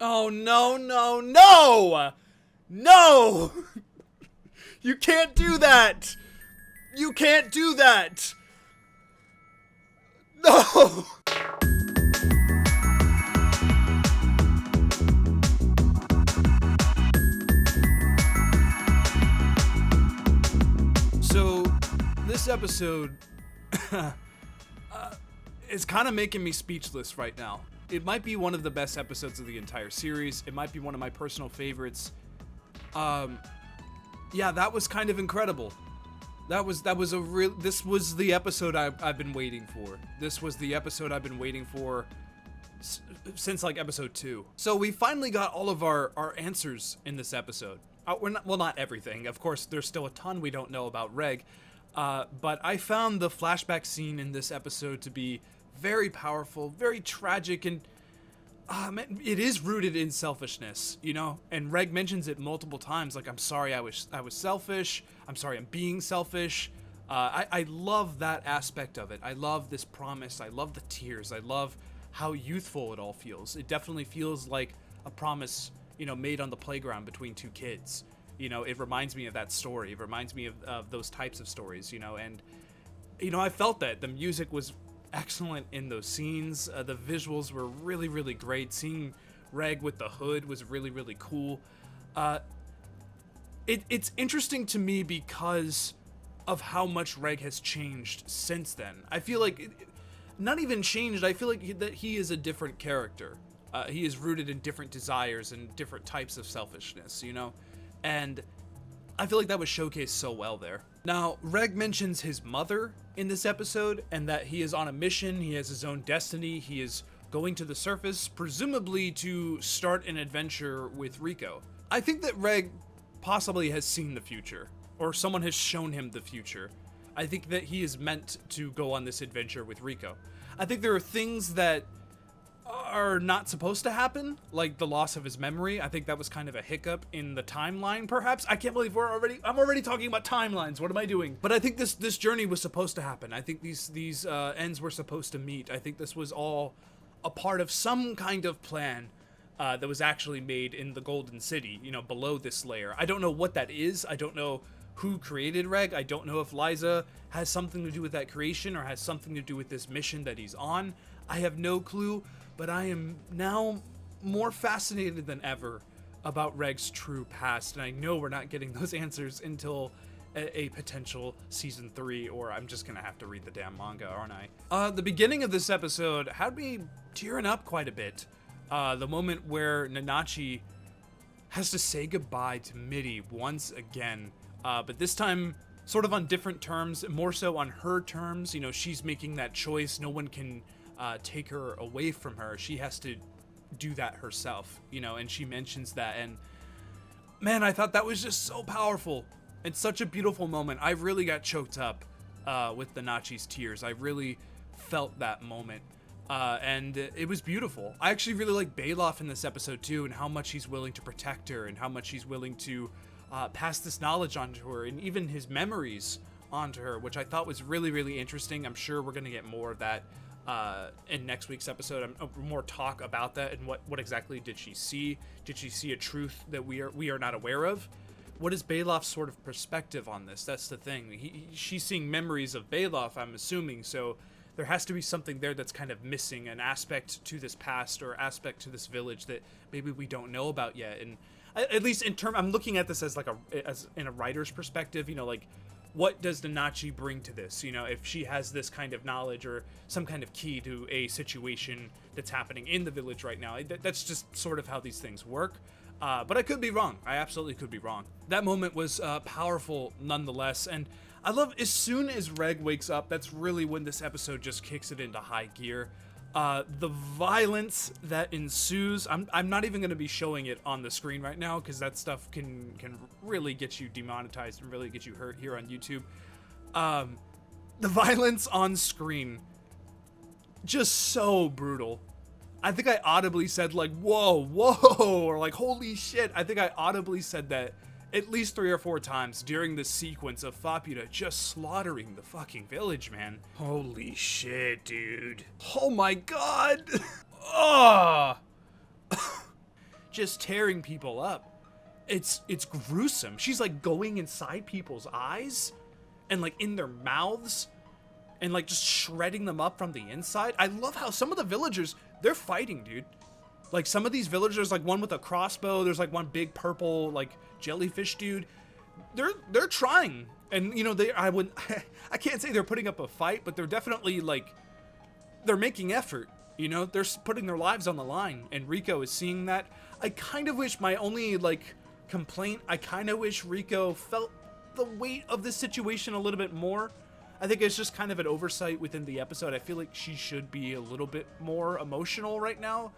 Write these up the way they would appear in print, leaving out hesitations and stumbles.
Oh, no, no, no! No! You can't do that! You can't do that! No! So, this episode is kind of making me speechless right now. It might be one of the best episodes of the entire series. It might be one of my personal favorites. Yeah, that was kind of incredible. This was the episode I've been waiting for. This was the episode I've been waiting for since like episode 2. So we finally got all of our answers in this episode. Not everything. Of course, there's still a ton we don't know about Reg. But I found the flashback scene in this episode to be very powerful, very tragic, and it is rooted in selfishness, you know? And Reg mentions it multiple times, like, I'm sorry I was selfish, I'm sorry I'm being selfish. I love that aspect of it. I love this promise, I love the tears, I love how youthful it all feels. It definitely feels like a promise, you know, made on the playground between two kids. You know, it reminds me of that story. It reminds me of those types of stories, you know, and, you know, I felt that. The music was excellent in those scenes. The visuals were really, really great. Seeing Reg with the hood was really, really cool. It's interesting to me because of how much Reg has changed since then. I feel like, not even changed, I feel like that he is a different character. He is rooted in different desires and different types of selfishness, you know? And I feel like that was showcased so well there. Now, Reg mentions his mother in this episode, and that he is on a mission, he has his own destiny, he is going to the surface, presumably to start an adventure with Rico. I think that Reg possibly has seen the future, or someone has shown him the future. I think that he is meant to go on this adventure with Rico. I think there are things that are not supposed to happen, like the loss of his memory. I think that was kind of a hiccup in the timeline, perhaps. I can't believe I'm already talking about timelines. What am I doing? But I think this journey was supposed to happen. I think these ends were supposed to meet. I think this was all a part of some kind of plan that was actually made in the Golden City, you know, below this layer. I don't know what that is. I don't know who created Reg. I don't know if Liza has something to do with that creation or has something to do with this mission that he's on. I have no clue. But I am now more fascinated than ever about Reg's true past, and I know we're not getting those answers until a potential season 3, or I'm just gonna have to read the damn manga, aren't I? The beginning of this episode had me tearing up quite a bit. The moment where Nanachi has to say goodbye to Mitty once again, but this time sort of on different terms, more so on her terms. You know, she's making that choice. No one can take her away from her. She has to do that herself, you know, and she mentions that, and man, I thought that was just so powerful and such a beautiful moment. I really got choked up with the Nachi's tears. I really felt that moment, and it was beautiful. I actually really like Payoff in this episode too, and how much he's willing to protect her, and how much he's willing to pass this knowledge onto her, and even his memories onto her, which I thought was really, really interesting. I'm sure we're gonna get more of that in next week's episode. More talk about that, and what exactly did she see? Did she see a truth that we are not aware of? What is Payoff's sort of perspective on this? That's the thing. She's seeing memories of Payoff, I'm assuming, so there has to be something there that's kind of missing, an aspect to this past or aspect to this village that maybe we don't know about yet. And at least I'm looking at this as like as in a writer's perspective, you know, like, what does Nanachi bring to this? You know, if she has this kind of knowledge or some kind of key to a situation that's happening in the village right now. That's just sort of how these things work. But I could be wrong. I absolutely could be wrong. That moment was powerful nonetheless. And I love, as soon as Reg wakes up, that's really when this episode just kicks it into high gear. The violence that ensues, I'm not even going to be showing it on the screen right now, because that stuff can really get you demonetized and really get you hurt here on YouTube. The violence on screen, just so brutal. I think I audibly said like, whoa, or like, holy shit. I think I audibly said that at least 3 or 4 times during this sequence of Faputa just slaughtering the fucking village, man. Holy shit, dude. Oh my god. Oh. just tearing people up. It's gruesome. She's like going inside people's eyes and like in their mouths and like just shredding them up from the inside. I love how some of the villagers, they're fighting, dude. Like some of these villagers, like one with a crossbow, there's like one big purple like jellyfish dude. They're trying. And you know, I can't say they're putting up a fight, but they're definitely like, they're making effort. You know, they're putting their lives on the line, and Rico is seeing that. I kind of wish, my only like complaint, I kind of wish Rico felt the weight of this situation a little bit more. I think it's just kind of an oversight within the episode. I feel like she should be a little bit more emotional right now,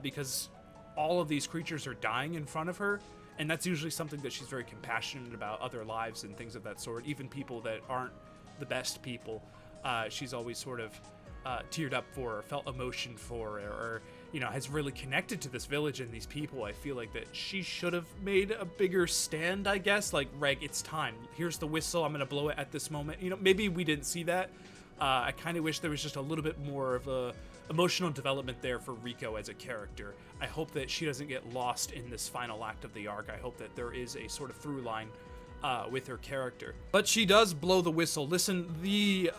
because all of these creatures are dying in front of her, and that's usually something that she's very compassionate about, other lives and things of that sort, even people that aren't the best people. She's always sort of teared up for, or felt emotion for, or you know, has really connected to this village and these people. I feel like that she should have made a bigger stand, I guess. Like, Reg, it's time. Here's the whistle. I'm gonna blow it at this moment. You know, maybe we didn't see that. I kind of wish there was just a little bit more of a emotional development there for Rico as a character. I hope that she doesn't get lost in this final act of the arc. I hope that there is a sort of through line with her character. But she does blow the whistle. Listen, the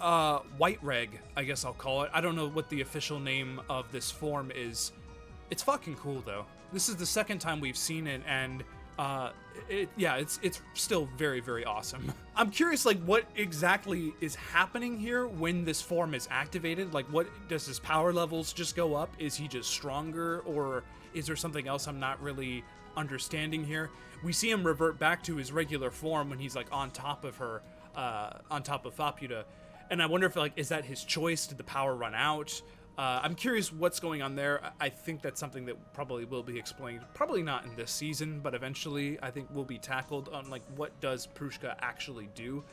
white Reg, I guess I'll call it. I don't know what the official name of this form is. It's fucking cool, though. This is the second time we've seen it, and it's still very, very awesome. I'm curious, like, what exactly is happening here when this form is activated? Like, what does his power levels just go up? Is he just stronger, or is there something else I'm not really understanding here? We see him revert back to his regular form when he's like on top of her, on top of Faputa, and I wonder if, like, is that his choice? Did the power run out? I'm curious what's going on there. I think that's something that probably will be explained, probably not in this season, but eventually I think will be tackled on, like, what does Prushka actually do.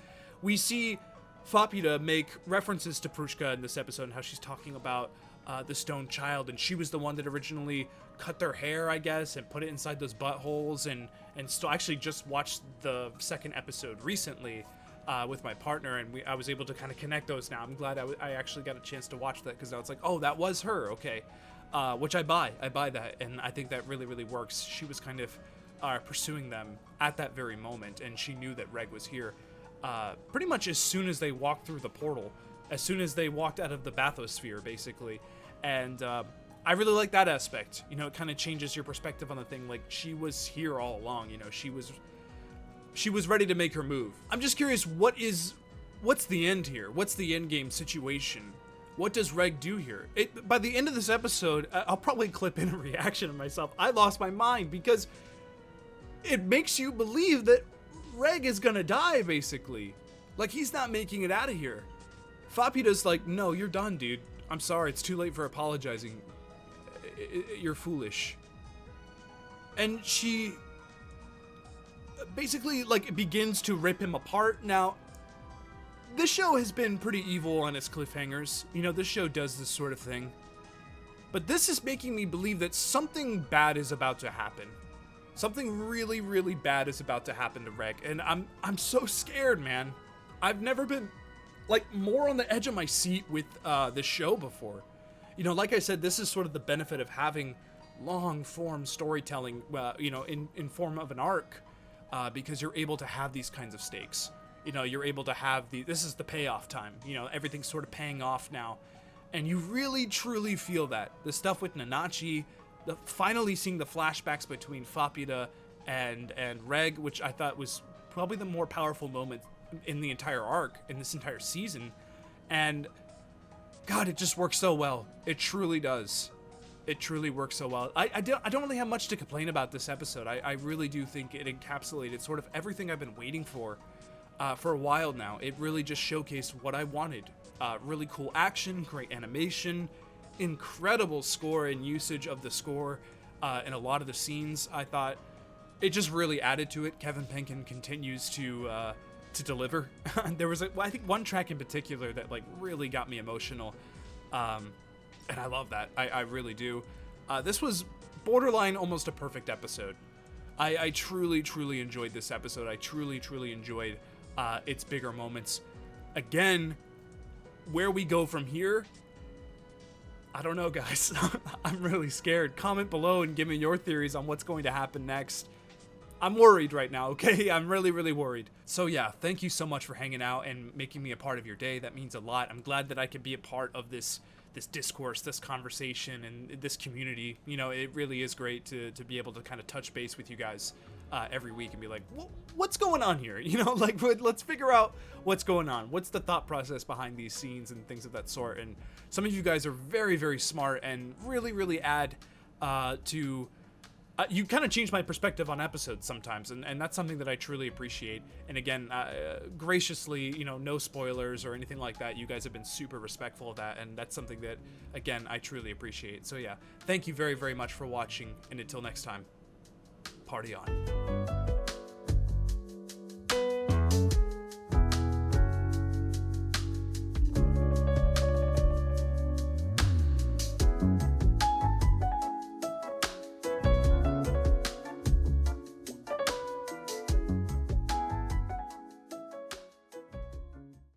We see Faputa make references to Prushka in this episode and how she's talking about the stone child, and she was the one that originally cut their hair, I guess, and put it inside those buttholes, and still actually just watched the second episode recently with my partner, and I was able to kind of connect those now. I'm glad I actually got a chance to watch that, because I was like, oh, that was her, okay. Which I buy that, and I think that really, really works. She was kind of pursuing them at that very moment, and she knew that Reg was here pretty much as soon as they walked through the portal, as soon as they walked out of the bathysphere, basically. And I really like that aspect. You know, it kind of changes your perspective on the thing. Like, she was here all along, you know, she was ready to make her move. I'm just curious, what's the end here? What's the end game situation? What does Reg do here? By the end of this episode, I'll probably clip in a reaction of myself. I lost my mind, because it makes you believe that Reg is gonna die, basically. Like, he's not making it out of here. Faputa's like, no, you're done, dude. I'm sorry, it's too late for apologizing. You're foolish. And she basically, like, begins to rip him apart. Now, this show has been pretty evil on its cliffhangers. You know, this show does this sort of thing. But this is making me believe that something bad is about to happen. Something really, really bad is about to happen to Reg. And I'm so scared, man. I've never been, like, more on the edge of my seat with this show before. You know, like I said, this is sort of the benefit of having long-form storytelling, you know, in form of an arc, because you're able to have these kinds of stakes. You know, you're able to have this is the payoff time. You know, everything's sort of paying off now. And you really, truly feel that. The stuff with Nanachi, finally seeing the flashbacks between Faputa and Reg, which I thought was probably the more powerful moment in the entire arc, in this entire season. And God, it just works so well. It truly does. It truly works so well. I don't really have much to complain about this episode. I really do think it encapsulated sort of everything I've been waiting for a while now. It really just showcased what I wanted. Really cool action, great animation, incredible score and usage of the score in a lot of the scenes. I thought it just really added to it. Kevin Penkin continues to deliver. There was I think one track in particular that, like, really got me emotional, and I love that. I really do. This was borderline almost a perfect episode. I truly, truly enjoyed this episode. I truly, truly enjoyed its bigger moments. Again, where we go from here, I don't know, guys. I'm really scared. Comment below and give me your theories on what's going to happen next. I'm worried right now, okay? I'm really, really worried. So yeah, thank you so much for hanging out and making me a part of your day. That means a lot. I'm glad that I could be a part of this discourse, this conversation, and this community. You know, it really is great to be able to kind of touch base with you guys every week and be like, what's going on here? You know, like, let's figure out what's going on. What's the thought process behind these scenes and things of that sort. And some of you guys are very, very smart and really, really add to... you kind of change my perspective on episodes sometimes, and that's something that I truly appreciate. And again, graciously, you know, no spoilers or anything like that. You guys have been super respectful of that, and that's something that, again, I truly appreciate. So yeah, thank you very, very much for watching, and until next time, party on.